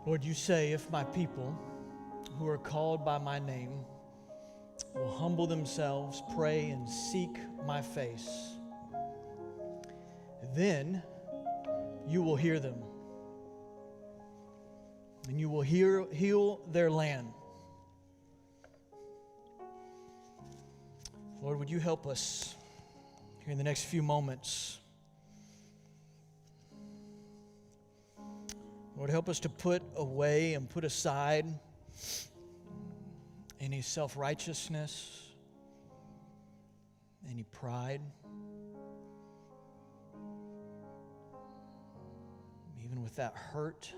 Lord, you say, if my people who are called by my name will humble themselves, pray, and seek my face, then you will hear them, and you will heal their land. Lord, would you help us here in the next few moments? Lord, help us to put away and put aside any self-righteousness, any pride, even with that hurt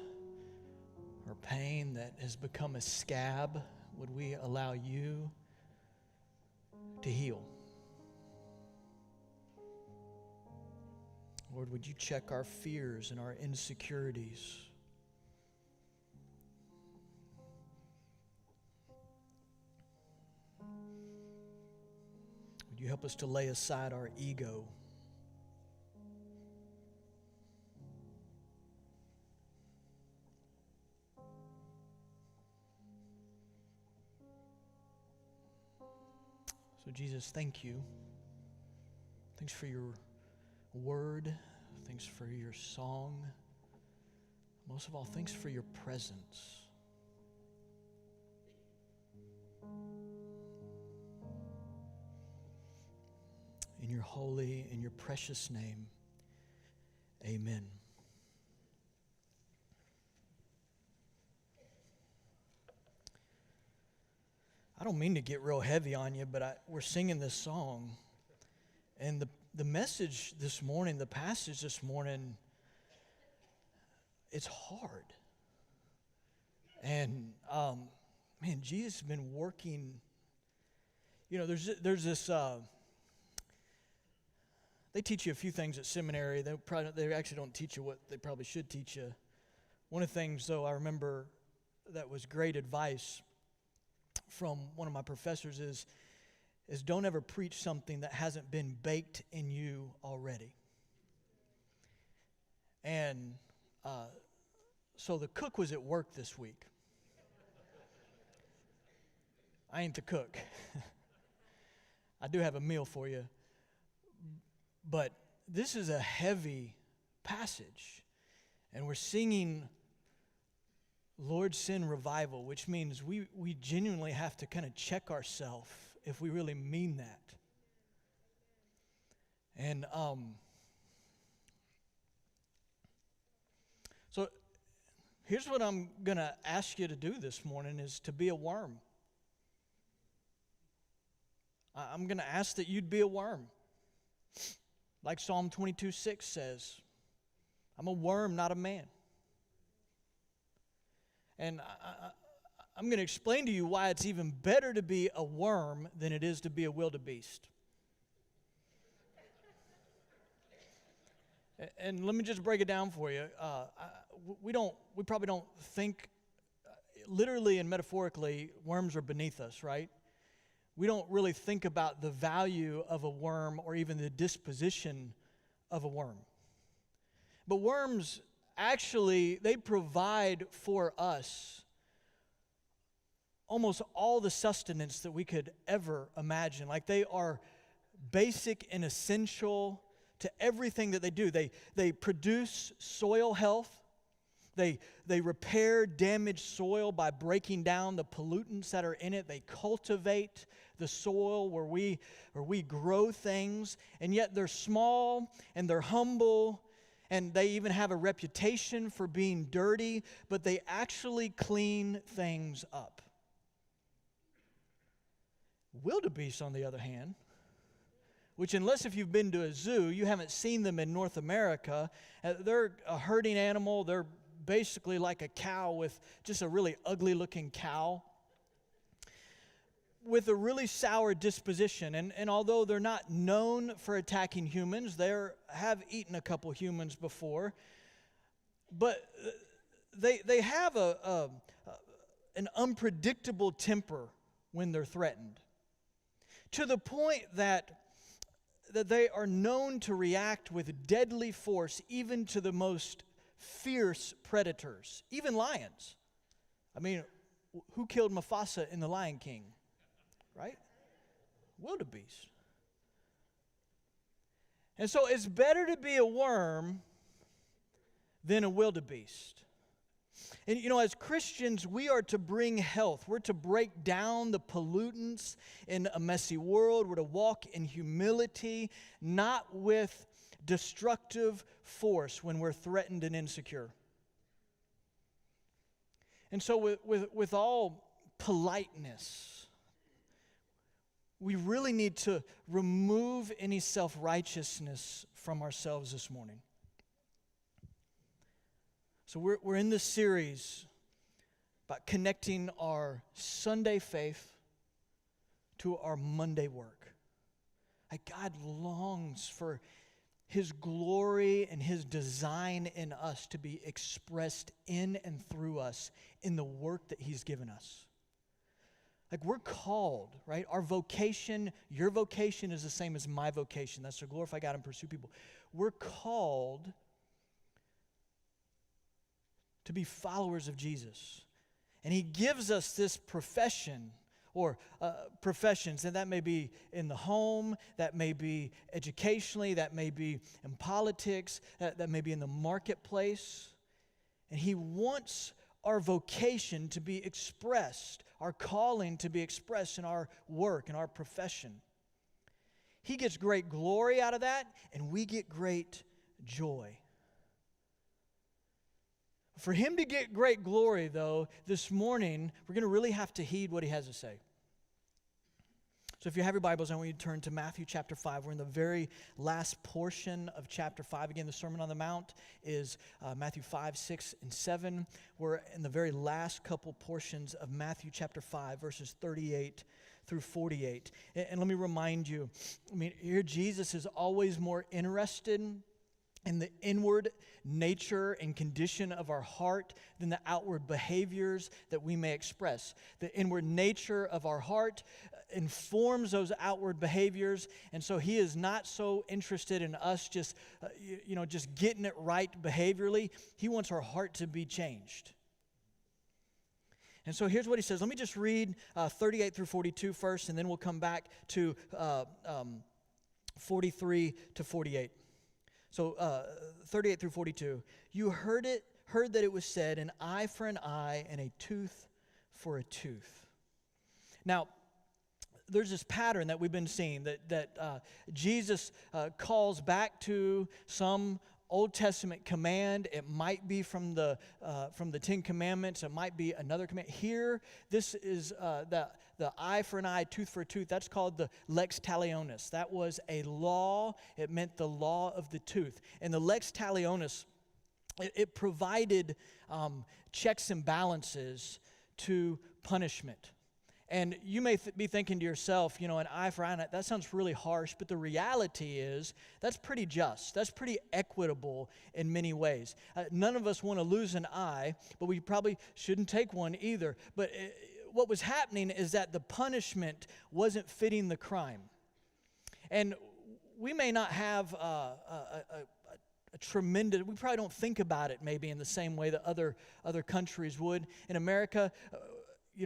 or pain that has become a scab, would we allow you to heal? Lord, would you check our fears and our insecurities? Would you help us to lay aside our ego? So Jesus, thank you. Thanks for your word. Thanks for your song. Most of all, thanks for your presence. In your holy, in your precious name, amen. I don't mean to get real heavy on you, but we're singing this song, and the message this morning, the passage this morning, it's hard. And, man, Jesus has been working. You know, there's this... They teach you a few things at seminary. They actually don't teach you what they probably should teach you. One of the things, though, I remember that was great advice from one of my professors is don't ever preach something that hasn't been baked in you already. And so the cook was at work this week. I ain't the cook. I do have a meal for you. But this is a heavy passage, and we're singing Lord, Send Revival, which means we genuinely have to kind of check ourselves if we really mean that. And so here's what I'm going to ask you to do this morning is to be a worm. I'm going to ask that you'd be a worm. Like Psalm 22:6 says, I'm a worm, not a man. And I'm going to explain to you why it's even better to be a worm than it is to be a wildebeest. And let me just break it down for you. We probably don't think, literally and metaphorically, worms are beneath us, right? We don't really think about the value of a worm or even the disposition of a worm. But worms, actually, they provide for us almost all the sustenance that we could ever imagine. Like they are basic and essential to everything that they do. They produce soil health. They repair damaged soil by breaking down the pollutants that are in it. They cultivate the soil where we grow things, and yet they're small and they're humble, and they even have a reputation for being dirty, but they actually clean things up. Wildebeests, on the other hand, which unless if you've been to a zoo, you haven't seen them in North America. They're a herding animal. They're basically like a cow with just a really ugly looking cow with a really sour disposition. And although they're not known for attacking humans, they have eaten a couple humans before. But they have an unpredictable temper when they're threatened, to the point that they are known to react with deadly force even to the most fierce predators, even lions. I mean, who killed Mufasa in The Lion King? Right? Wildebeest. And so it's better to be a worm than a wildebeest. And as Christians, we are to bring health. We're to break down the pollutants in a messy world. We're to walk in humility, not with destructive force when we're threatened and insecure. And so with all politeness, we really need to remove any self-righteousness from ourselves this morning. So we're in this series about connecting our Sunday faith to our Monday work. Like God longs for His glory and His design in us to be expressed in and through us in the work that He's given us. Like we're called, right? Our vocation, your vocation is the same as my vocation. That's to glorify God and pursue people. We're called to be followers of Jesus. And He gives us this profession or professions, and that may be in the home, that may be educationally, that may be in politics, that may be in the marketplace. And He wants our vocation to be expressed, our calling to be expressed in our work, in our profession. He gets great glory out of that, and we get great joy. For Him to get great glory, though, this morning, we're going to really have to heed what He has to say. So if you have your Bibles, I want you to turn to Matthew chapter 5. We're in the very last portion of chapter 5. Again, the Sermon on the Mount is Matthew 5, 6, and 7. We're in the very last couple portions of Matthew chapter 5, verses 38 through 48. And let me remind you, here Jesus is always more interested in the inward nature and condition of our heart than the outward behaviors that we may express. The inward nature of our heart informs those outward behaviors, and so He is not so interested in us just getting it right behaviorally. He wants our heart to be changed. And so here's what He says. Let me just read 38 through 42 first, and then we'll come back to 43 to 48. So 38 through 42. You heard that it was said, an eye for an eye and a tooth for a tooth. Now, there's this pattern that we've been seeing that Jesus calls back to some Old Testament command. It might be from the Ten Commandments. It might be another command. Here, this is the eye for an eye, tooth for a tooth. That's called the Lex Talionis. That was a law. It meant the law of the tooth. And the Lex Talionis, it provided checks and balances to punishment. And you may be thinking to yourself, an eye for eye, that sounds really harsh, but the reality is that's pretty just. That's pretty equitable in many ways. None of us want to lose an eye, but we probably shouldn't take one either. But what was happening is that the punishment wasn't fitting the crime. And we may not have a tremendous, we probably don't think about it maybe in the same way that other countries would. In America,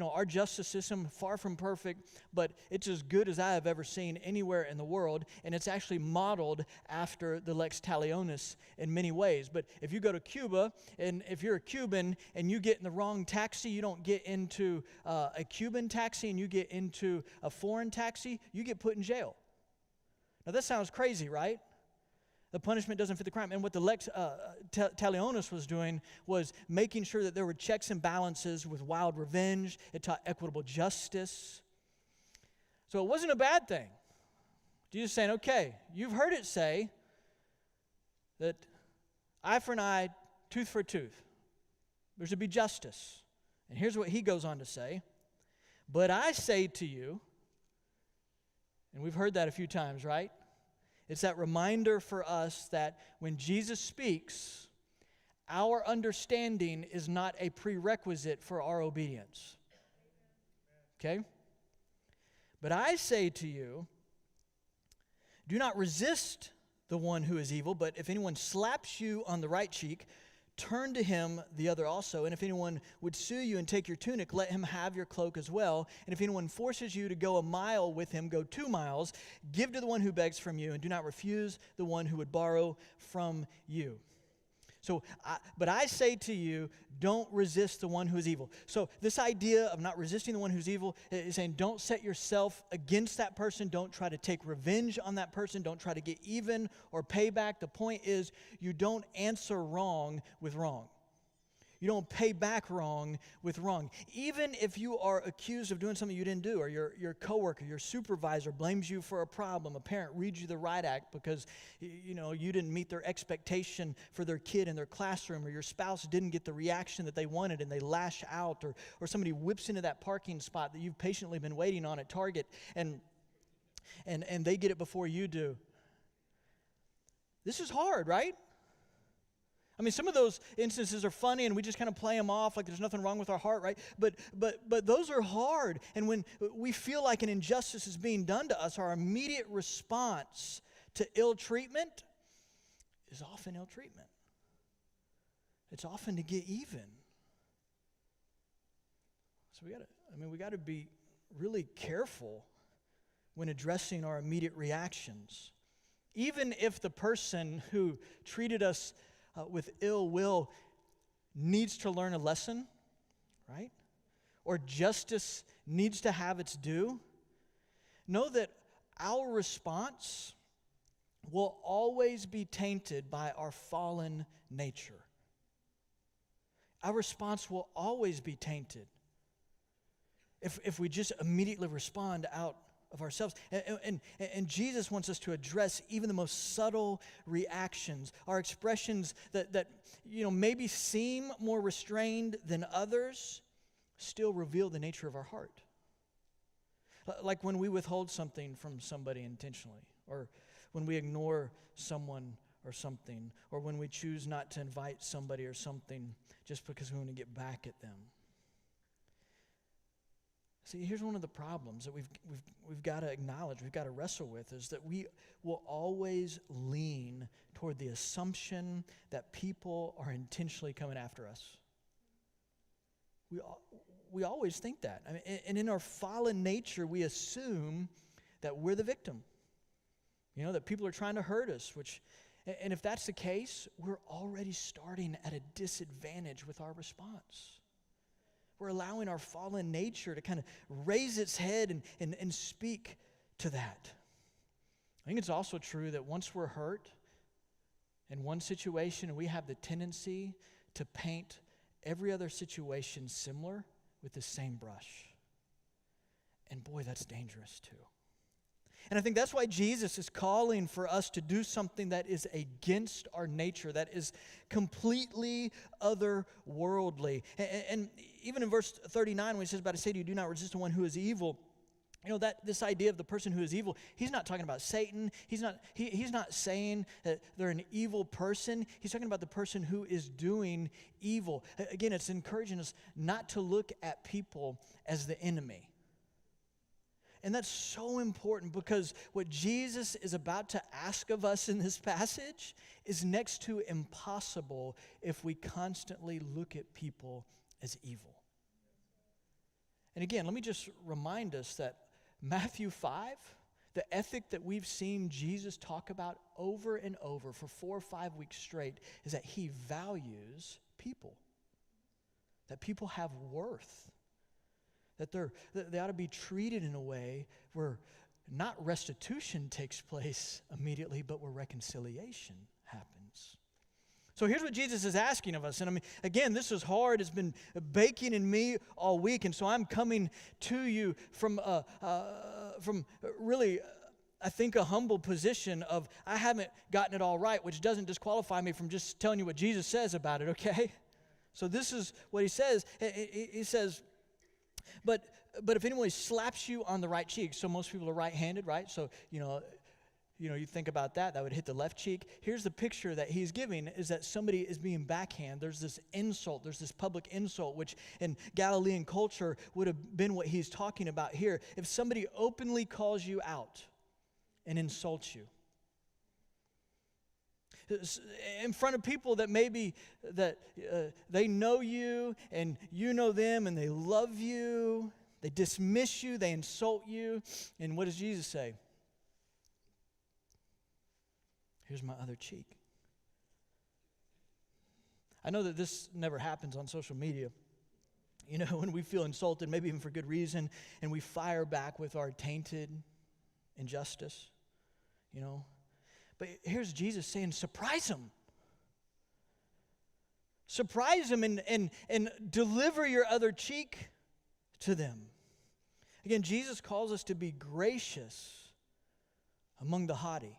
our justice system, far from perfect, but it's as good as I have ever seen anywhere in the world, and it's actually modeled after the Lex Talionis in many ways. But if you go to Cuba, and if you're a Cuban and you get in the wrong taxi, you don't get into a Cuban taxi and you get into a foreign taxi, you get put in jail. Now that sounds crazy, right? The punishment doesn't fit the crime. And what the Lex Talionis was doing was making sure that there were checks and balances with wild revenge. It taught equitable justice. So it wasn't a bad thing. Jesus saying, okay, you've heard it say that eye for an eye, tooth for a tooth. There should be justice. And here's what He goes on to say. But I say to you, and we've heard that a few times, right? It's that reminder for us that when Jesus speaks, our understanding is not a prerequisite for our obedience. Okay? But I say to you, do not resist the one who is evil, but if anyone slaps you on the right cheek, turn to him the other also. And if anyone would sue you and take your tunic, let him have your cloak as well. And if anyone forces you to go a mile with him, go 2 miles. Give to the one who begs from you, and do not refuse the one who would borrow from you. But I say to you, don't resist the one who is evil. So this idea of not resisting the one who's evil is saying don't set yourself against that person. Don't try to take revenge on that person. Don't try to get even or pay back. The point is you don't answer wrong with wrong. You don't pay back wrong with wrong. Even if you are accused of doing something you didn't do, or your coworker, your supervisor blames you for a problem, a parent reads you the riot act because you didn't meet their expectation for their kid in their classroom, or your spouse didn't get the reaction that they wanted and they lash out, or somebody whips into that parking spot that you've patiently been waiting on at Target and they get it before you do. This is hard, right? I mean, some of those instances are funny and we just kind of play them off like there's nothing wrong with our heart, right? But those are hard. And when we feel like an injustice is being done to us, our immediate response to ill treatment is often ill treatment. It's often to get even. So we got to be really careful when addressing our immediate reactions. Even if the person who treated us with ill will needs to learn a lesson, right? Or justice needs to have its due, know that our response will always be tainted by our fallen nature. Our response will always be tainted if we just immediately respond out of ourselves. And Jesus wants us to address even the most subtle reactions, our expressions that maybe seem more restrained than others, still reveal the nature of our heart. Like when we withhold something from somebody intentionally, or when we ignore someone or something, or when we choose not to invite somebody or something just because we want to get back at them. See, here's one of the problems that we've got to acknowledge, we've got to wrestle with, is that we will always lean toward the assumption that people are intentionally coming after us. We always think that. I mean, and in our fallen nature, we assume that we're the victim. That people are trying to hurt us, and if that's the case, we're already starting at a disadvantage with our response. We're allowing our fallen nature to kind of raise its head and speak to that. I think it's also true that once we're hurt in one situation, we have the tendency to paint every other situation similar with the same brush. And boy, that's dangerous too. And I think that's why Jesus is calling for us to do something that is against our nature, that is completely otherworldly. And even in verse 39, when he says, "But I say to you, do not resist the one who is evil," that this idea of the person who is evil, he's not talking about Satan. He's not saying that they're an evil person. He's talking about the person who is doing evil. Again, it's encouraging us not to look at people as the enemy. And that's so important, because what Jesus is about to ask of us in this passage is next to impossible if we constantly look at people as evil. And again, let me just remind us that Matthew 5, the ethic that we've seen Jesus talk about over and over for 4 or 5 weeks straight, is that he values people, that people have worth. That they ought to be treated in a way where not restitution takes place immediately, but where reconciliation happens. So here's what Jesus is asking of us. And I mean, again, this is hard. It's been baking in me all week. And so I'm coming to you from really, I think, a humble position of I haven't gotten it all right, which doesn't disqualify me from just telling you what Jesus says about it, okay? So this is what he says. He says, But if anyone slaps you on the right cheek, so most people are right-handed, right? So, you think about that would hit the left cheek. Here's the picture that he's giving, is that somebody is being backhand. There's this insult, there's this public insult, which in Galilean culture would have been what he's talking about here. If somebody openly calls you out and insults you. in front of people that maybe that they know you and you know them and they love you. They dismiss you, they insult you. And what does Jesus say? Here's my other cheek. I know that this never happens on social media. You know, when we feel insulted, maybe even for good reason, and we fire back with our tainted injustice, you know. But here's Jesus saying, surprise them. Surprise them and deliver your other cheek to them. Again, Jesus calls us to be gracious among the haughty,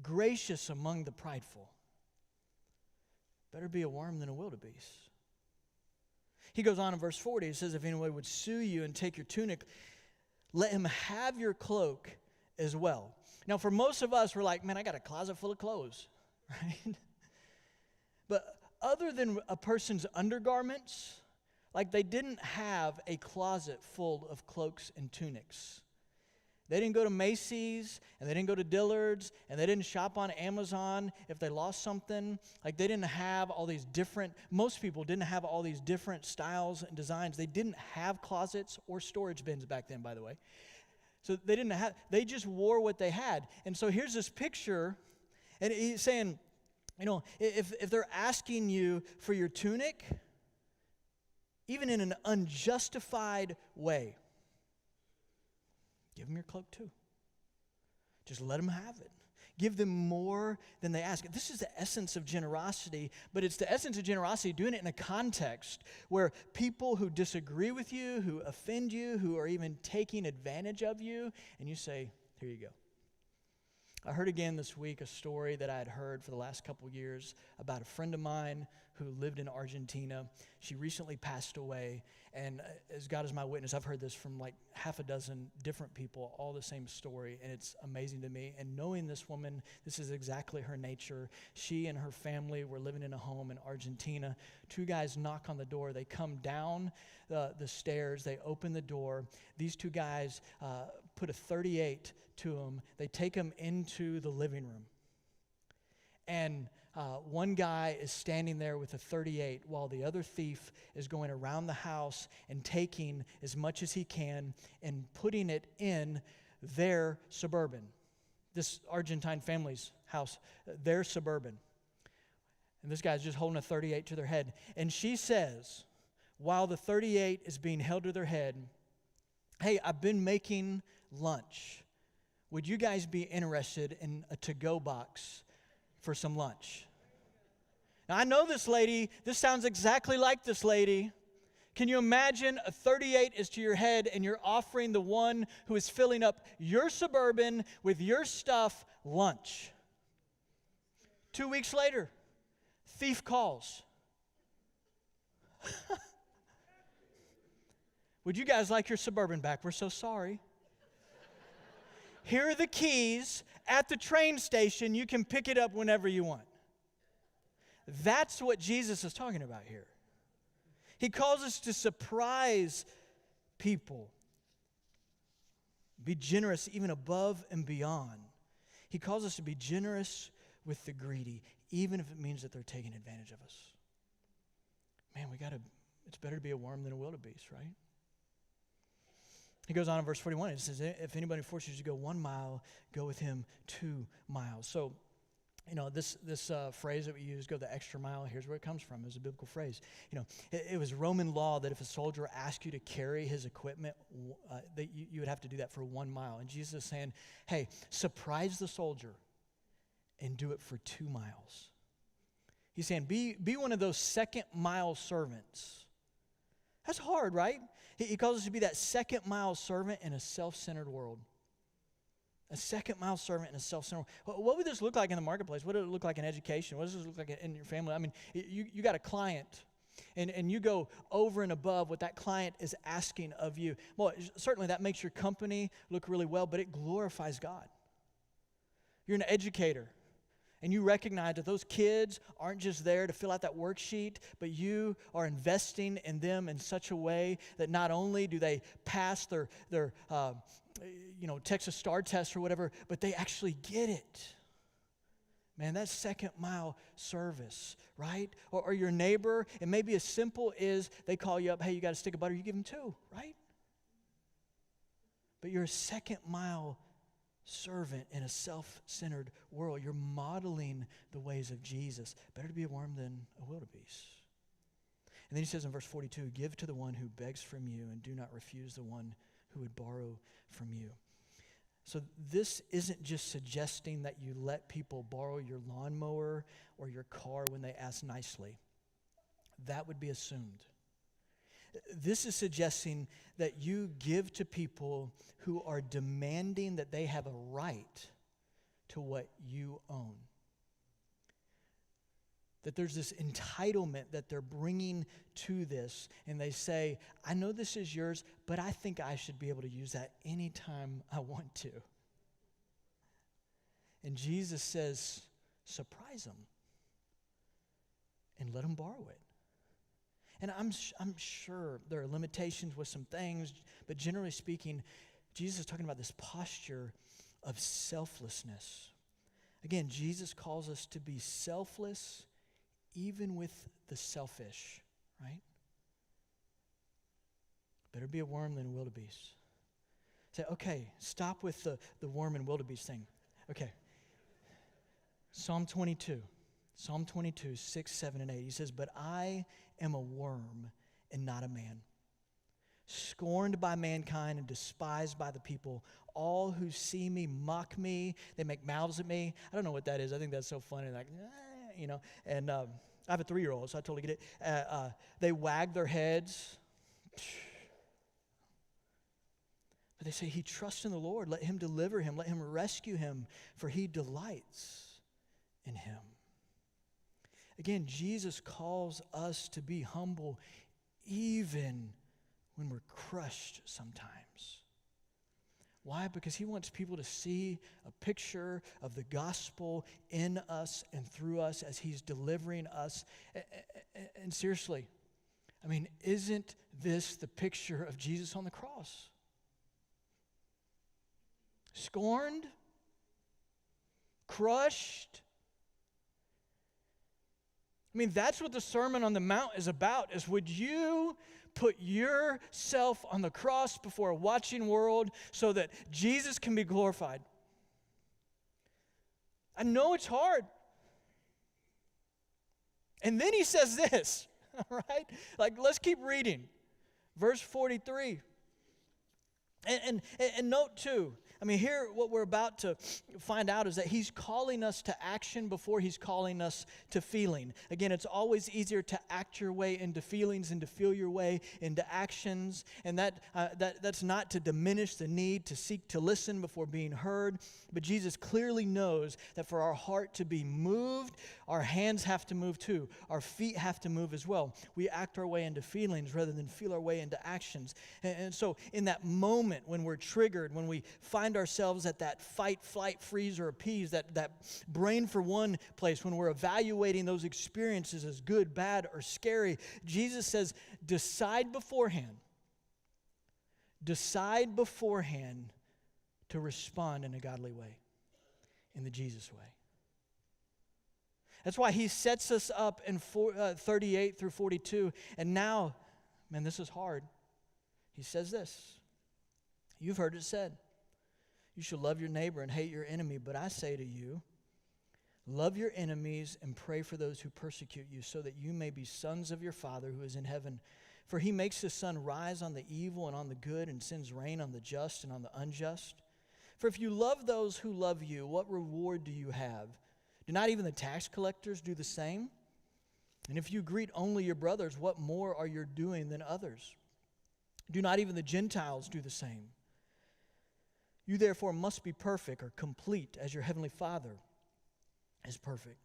gracious among the prideful. Better be a worm than a wildebeest. He goes on in verse 40, he says, if anyone would sue you and take your tunic, let him have your cloak as well. Now, for most of us, we're like, man, I got a closet full of clothes, right? But other than a person's undergarments, like they didn't have a closet full of cloaks and tunics. They didn't go to Macy's, and they didn't go to Dillard's, and they didn't shop on Amazon if they lost something. Like they didn't have all these different, most people didn't have all these different styles and designs. They didn't have closets or storage bins back then, by the way. So they just wore what they had. And so here's this picture, and he's saying, you know, if they're asking you for your tunic, even in an unjustified way, give them your cloak too. Just let them have it. Give them more than they ask. This is the essence of generosity, but it's the essence of generosity doing it in a context where people who disagree with you, who offend you, who are even taking advantage of you, and you say, here you go. I heard again this week a story that I had heard for the last couple years about a friend of mine who lived in Argentina. She recently passed away, and as God is my witness, I've heard this from like half a dozen different people, all the same story, and it's amazing to me. And knowing this woman, this is exactly her nature. She and her family were living in a home in Argentina. Two guys knock on the door. They come down the stairs. They open the door. These two guys put a .38 to him. They take him into the living room. And one guy is standing there with a .38 while the other thief is going around the house and taking as much as he can and putting it in their Suburban. This Argentine family's house, their Suburban. And this guy's just holding a .38 to their head. And she says, while the .38 is being held to their head, hey, I've been making lunch. Would you guys be interested in a to-go box for some lunch? Now, I know this lady. This sounds exactly like this lady. Can you imagine a .38 is to your head and you're offering the one who is filling up your Suburban with your stuff lunch? 2 weeks later, thief calls. Would you guys like your Suburban back? We're so sorry. Here are the keys at the train station. You can pick it up whenever you want. That's what Jesus is talking about here. He calls us to surprise people. Be generous even above and beyond. He calls us to be generous with the greedy, even if it means that they're taking advantage of us. Man, it's better to be a worm than a wildebeest, right? He goes on in verse 41, it says, if anybody forces you to go 1 mile, go with him 2 miles. So, you know, this phrase that we use, go the extra mile, here's where it comes from. It was a biblical phrase. You know, it was Roman law that if a soldier asked you to carry his equipment, that you would have to do that for 1 mile. And Jesus is saying, hey, surprise the soldier and do it for 2 miles. He's saying, be one of those second mile servants. That's hard, right? He calls us to be that second mile servant in a self-centered world. A second mile servant in a self-centered world. What would this look like in the marketplace? What would it look like in education? What does this look like in your family? I mean, you got a client, and you go over and above what that client is asking of you. Well, certainly that makes your company look really well, but it glorifies God. You're an educator. And you recognize that those kids aren't just there to fill out that worksheet, but you are investing in them in such a way that not only do they pass their Texas STAR test or whatever, but they actually get it. Man, that's second mile service, right? Or your neighbor, it may be as simple as they call you up, hey, you got a stick of butter, you give them 2, right? But you're a second mile servant in a self-centered world. You're modeling the ways of Jesus. Better to be a worm than a wildebeest. And then he says in verse 42, give to the one who begs from you and do not refuse the one who would borrow from you. So this isn't just suggesting that you let people borrow your lawnmower or your car when they ask nicely. That would be assumed. This is suggesting that you give to people who are demanding that they have a right to what you own. That there's this entitlement that they're bringing to this, and they say, I know this is yours, but I think I should be able to use that anytime I want to. And Jesus says, surprise them and let them borrow it. And I'm sure there are limitations with some things, but generally speaking, Jesus is talking about this posture of selflessness. Again, Jesus calls us to be selfless even with the selfish, right? Better be a worm than a wildebeest. Say, okay, stop with the worm and wildebeest thing. Okay. Psalm 22, 6, 7, and 8. He says, but I am a worm and not a man, scorned by mankind and despised by the people. All who see me mock me. They make mouths at me. I don't know what that is. I think that's so funny. Like, and I have a 3-year-old, so I totally get it. They wag their heads. But they say, he trusts in the Lord. Let him deliver him. Let him rescue him, for he delights in him. Again, Jesus calls us to be humble even when we're crushed sometimes. Why? Because he wants people to see a picture of the gospel in us and through us as he's delivering us. And seriously, I mean, isn't this the picture of Jesus on the cross? Scorned, crushed. I mean, that's what the Sermon on the Mount is about, is would you put yourself on the cross before a watching world so that Jesus can be glorified? I know it's hard. And then he says this, all right? Like, let's keep reading. Verse 43. And note too, I mean, here what we're about to find out is that he's calling us to action before he's calling us to feeling. Again, it's always easier to act your way into feelings and to feel your way into actions. And that's not to diminish the need to seek to listen before being heard. But Jesus clearly knows that for our heart to be moved, our hands have to move too. Our feet have to move as well. We act our way into feelings rather than feel our way into actions. And so in that moment when we're triggered, when we find ourselves at that fight, flight, freeze, or appease, that brain for one place, when we're evaluating those experiences as good, bad, or scary, Jesus says, decide beforehand to respond in a godly way, in the Jesus way. That's why he sets us up in 38 through 42. And now, man, this is hard. He says this. You've heard it said, you shall love your neighbor and hate your enemy. But I say to you, love your enemies and pray for those who persecute you, so that you may be sons of your Father who is in heaven. For he makes his sun rise on the evil and on the good, and sends rain on the just and on the unjust. For if you love those who love you, what reward do you have? Do not even the tax collectors do the same? And if you greet only your brothers, what more are you doing than others? Do not even the Gentiles do the same? You therefore must be perfect or complete as your heavenly Father is perfect.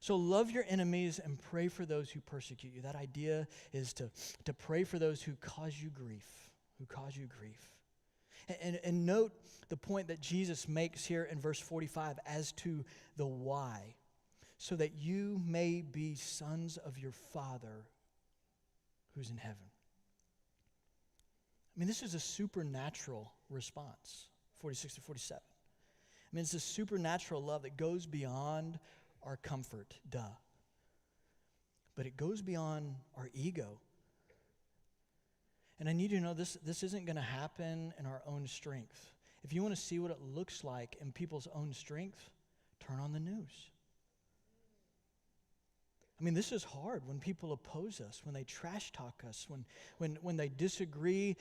So love your enemies and pray for those who persecute you. That idea is to pray for those who cause you grief, And note the point that Jesus makes here in verse 45 as to the why. So that you may be sons of your Father who's in heaven. I mean, this is a supernatural response, 46 to 47. I mean, it's a supernatural love that goes beyond our comfort, duh. But it goes beyond our ego. And I need you to know this isn't going to happen in our own strength. If you want to see what it looks like in people's own strength, turn on the news. I mean, this is hard when people oppose us, when they trash talk us, when they disagree,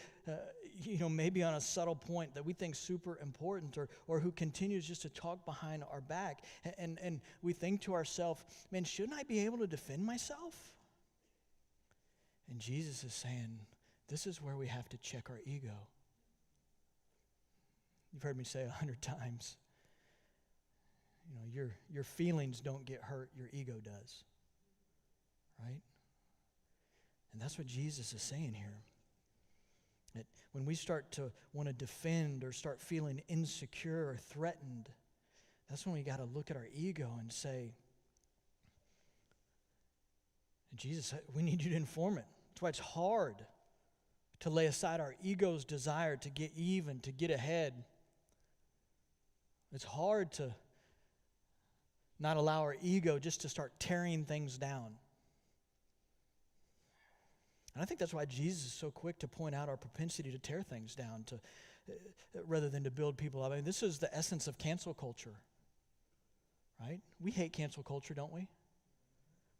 maybe on a subtle point that we think super important, or who continues just to talk behind our back. And we think to ourselves, man, shouldn't I be able to defend myself? And Jesus is saying, this is where we have to check our ego. You've heard me say 100 times, your feelings don't get hurt, your ego does. Right? And that's what Jesus is saying here. That when we start to want to defend or start feeling insecure or threatened, that's when we got to look at our ego and say, Jesus, we need you to inform it. That's why it's hard to lay aside our ego's desire to get even, to get ahead. It's hard to not allow our ego just to start tearing things down. And I think that's why Jesus is so quick to point out our propensity to tear things down, rather than to build people up. I mean, this is the essence of cancel culture, right? We hate cancel culture, don't we?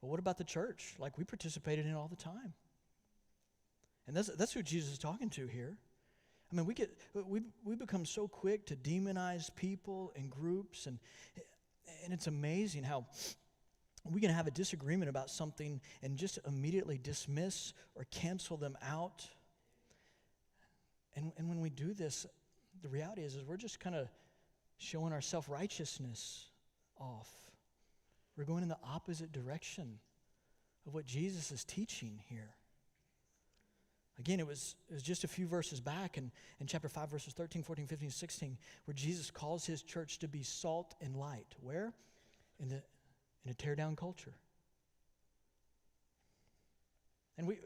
But what about the church? Like, we participated in it all the time. And that's who Jesus is talking to here. I mean, we become so quick to demonize people and groups, and it's amazing how we can have a disagreement about something and just immediately dismiss or cancel them out. And when we do this, the reality is we're just kind of showing our self-righteousness off. We're going in the opposite direction of what Jesus is teaching here. Again, it was just a few verses back in chapter 5, verses 13, 14, 15, 16, where Jesus calls his church to be salt and light. Where? In a tear-down culture. And we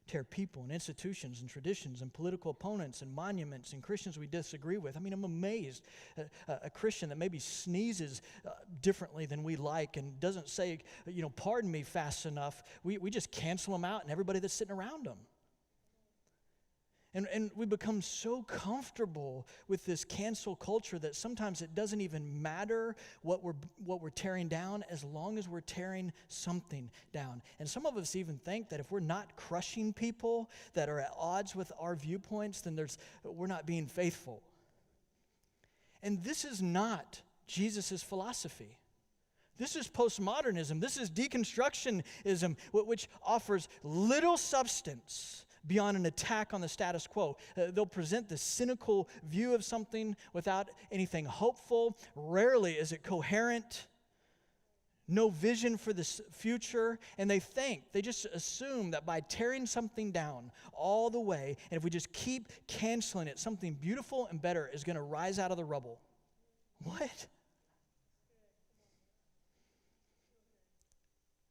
tear people and institutions and traditions and political opponents and monuments and Christians we disagree with. I mean, I'm amazed a Christian that maybe sneezes differently than we like and doesn't say, pardon me fast enough. We just cancel them out and everybody that's sitting around them. And we become so comfortable with this cancel culture that sometimes it doesn't even matter what we're tearing down, as long as we're tearing something down. And some of us even think that if we're not crushing people that are at odds with our viewpoints, then we're not being faithful. And this is not Jesus' philosophy. This is postmodernism. This is deconstructionism, which offers little substance beyond an attack on the status quo. They'll present this cynical view of something without anything hopeful. Rarely is it coherent. No vision for the future. And they just assume that by tearing something down all the way, and if we just keep canceling it, something beautiful and better is going to rise out of the rubble. What?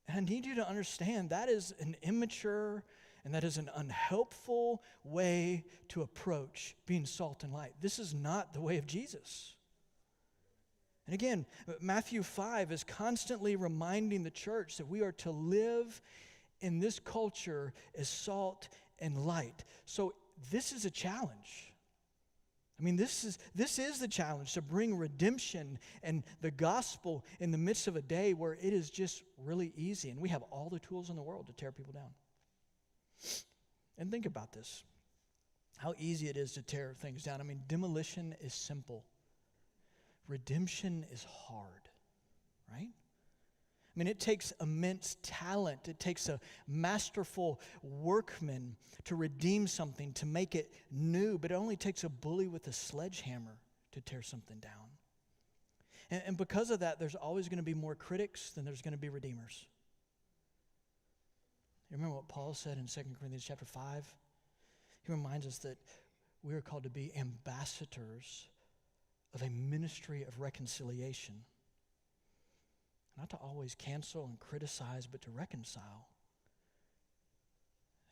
And I need you to understand that is an immature and that is an unhelpful way to approach being salt and light. This is not the way of Jesus. And again, Matthew 5 is constantly reminding the church that we are to live in this culture as salt and light. So this is a challenge. I mean, this is the challenge, to bring redemption and the gospel in the midst of a day where it is just really easy, and we have all the tools in the world to tear people down. And think about this, how easy it is to tear things down. I mean, demolition is simple. Redemption is hard, right? I mean, it takes immense talent. It takes a masterful workman to redeem something, to make it new, but it only takes a bully with a sledgehammer to tear something down. And because of that, there's always going to be more critics than there's going to be redeemers. You remember what Paul said in 2 Corinthians chapter 5? He reminds us that we are called to be ambassadors of a ministry of reconciliation. Not to always cancel and criticize, but to reconcile.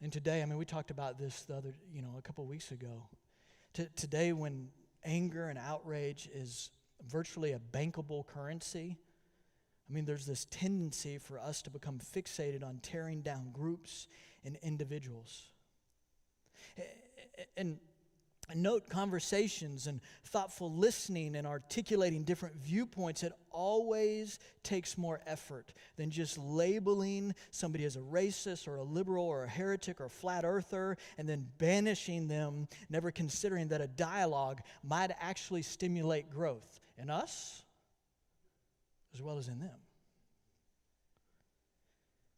And today, I mean, we talked about this a couple of weeks ago. Today, when anger and outrage is virtually a bankable currency. I mean, there's this tendency for us to become fixated on tearing down groups and individuals. And note conversations and thoughtful listening and articulating different viewpoints. It always takes more effort than just labeling somebody as a racist or a liberal or a heretic or a flat earther and then banishing them, never considering that a dialogue might actually stimulate growth in us as well as in them.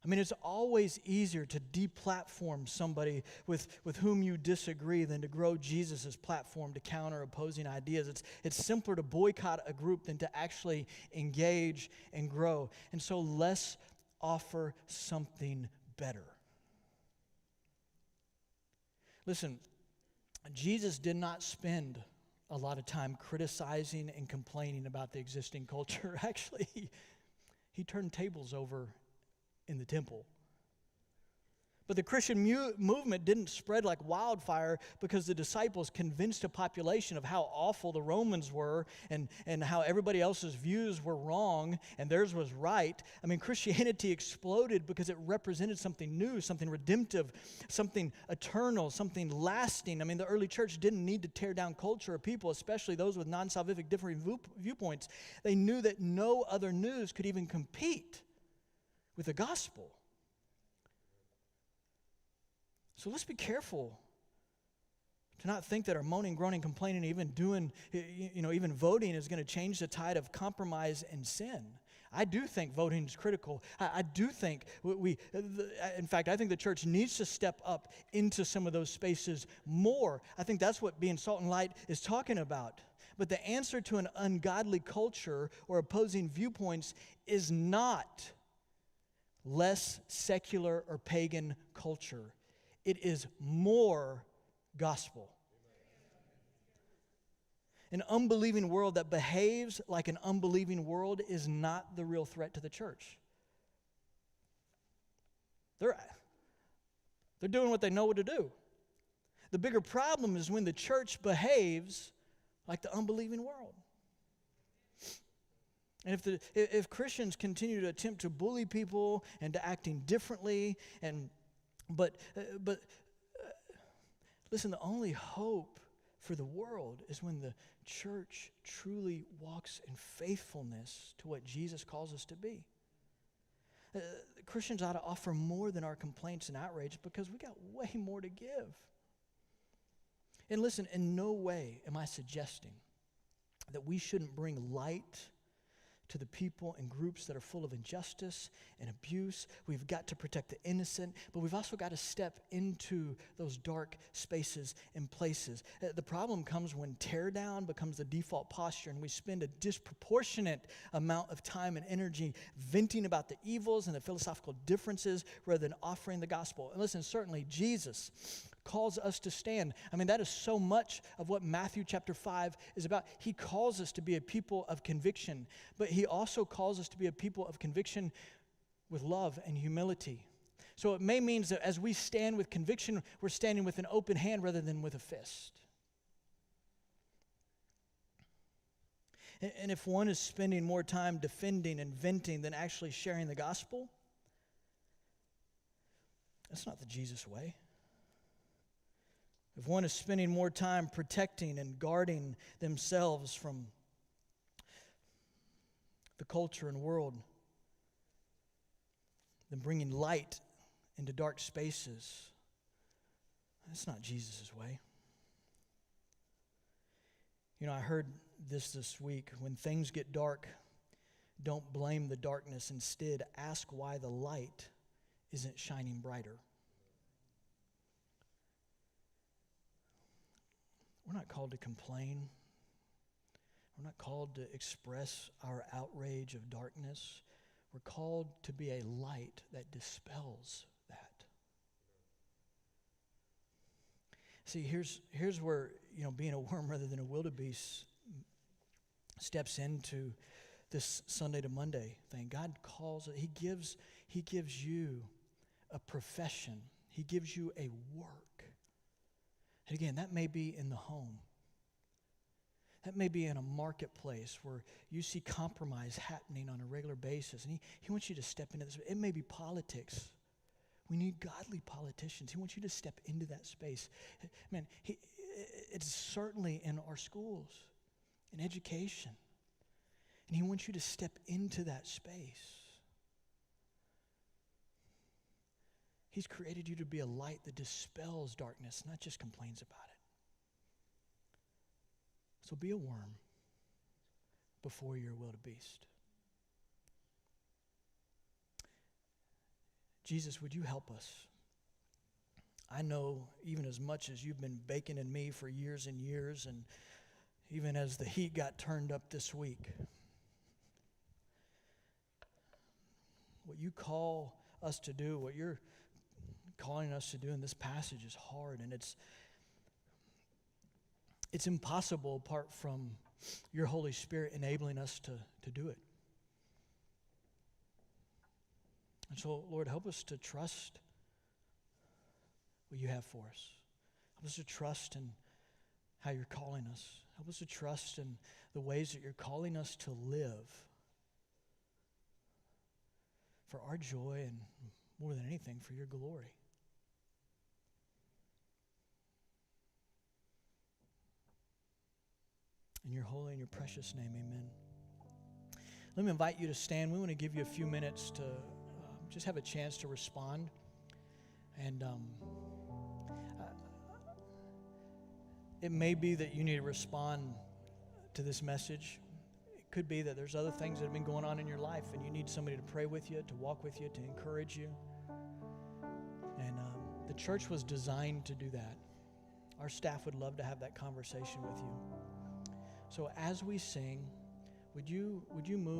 I mean, it's always easier to deplatform somebody with whom you disagree than to grow Jesus' platform to counter opposing ideas. It's simpler to boycott a group than to actually engage and grow. And so let's offer something better. Listen, Jesus did not spend a lot of time criticizing and complaining about the existing culture. Actually, he turned tables over in the temple. But the Christian movement didn't spread like wildfire because the disciples convinced a population of how awful the Romans were and how everybody else's views were wrong and theirs was right. I mean, Christianity exploded because it represented something new, something redemptive, something eternal, something lasting. I mean, the early church didn't need to tear down culture or people, especially those with non-salvific differing viewpoints. They knew that no other news could even compete with the gospel. So let's be careful to not think that our moaning, groaning, complaining, even voting is going to change the tide of compromise and sin. I do think voting is critical. I do think in fact, I think the church needs to step up into some of those spaces more. I think that's what being salt and light is talking about. But the answer to an ungodly culture or opposing viewpoints is not less secular or pagan culture. It is more gospel. An unbelieving world that behaves like an unbelieving world is not the real threat to the church. They're doing what they know what to do. The bigger problem is when the church behaves like the unbelieving world. And if Christians continue to attempt to bully people and to acting differently, but listen, the only hope for the world is when the church truly walks in faithfulness to what Jesus calls us to be. Christians ought to offer more than our complaints and outrage because we got way more to give. And listen, in no way am I suggesting that we shouldn't bring light to the people and groups that are full of injustice and abuse. We've got to protect the innocent, but we've also got to step into those dark spaces and places. The problem comes when tear down becomes the default posture and we spend a disproportionate amount of time and energy venting about the evils and the philosophical differences rather than offering the gospel. And listen, certainly Jesus calls us to stand. I mean, that is so much of what Matthew chapter 5 is about. He calls us to be a people of conviction, but he also calls us to be a people of conviction with love and humility. So it may mean that as we stand with conviction, we're standing with an open hand rather than with a fist. And if one is spending more time defending and venting than actually sharing the gospel, that's not the Jesus way. If one is spending more time protecting and guarding themselves from the culture and world than bringing light into dark spaces, that's not Jesus' way. You know, I heard this week. When things get dark, don't blame the darkness. Instead, ask why the light isn't shining brighter. We're not called to complain. We're not called to express our outrage of darkness. We're called to be a light that dispels that. See, here's where, being a worm rather than a wildebeest steps into this Sunday to Monday thing. God calls it. He gives you a profession. He gives you a work. And again, that may be in the home. That may be in a marketplace where you see compromise happening on a regular basis. And he wants you to step into this. It may be politics. We need godly politicians. He wants you to step into that space. Man, it's certainly in our schools, in education. And he wants you to step into that space. He's created you to be a light that dispels darkness, not just complains about it. So be a worm before you're a wildebeest. Jesus, would you help us? I know even as much as you've been baking in me for years and years, and even as the heat got turned up this week, what you call us to do, what you're calling us to do in this passage is hard, and it's impossible apart from your Holy Spirit enabling us to do it. And so, Lord, help us to trust what you have for us. Help us to trust in how you're calling us. Help us to trust in the ways that you're calling us to live for our joy and, more than anything, for your glory. In your holy and your precious name, amen. Let me invite you to stand. We want to give you a few minutes to just have a chance to respond. And it may be that you need to respond to this message. It could be that there's other things that have been going on in your life and you need somebody to pray with you, to walk with you, to encourage you. And the church was designed to do that. Our staff would love to have that conversation with you. So as we sing, would you move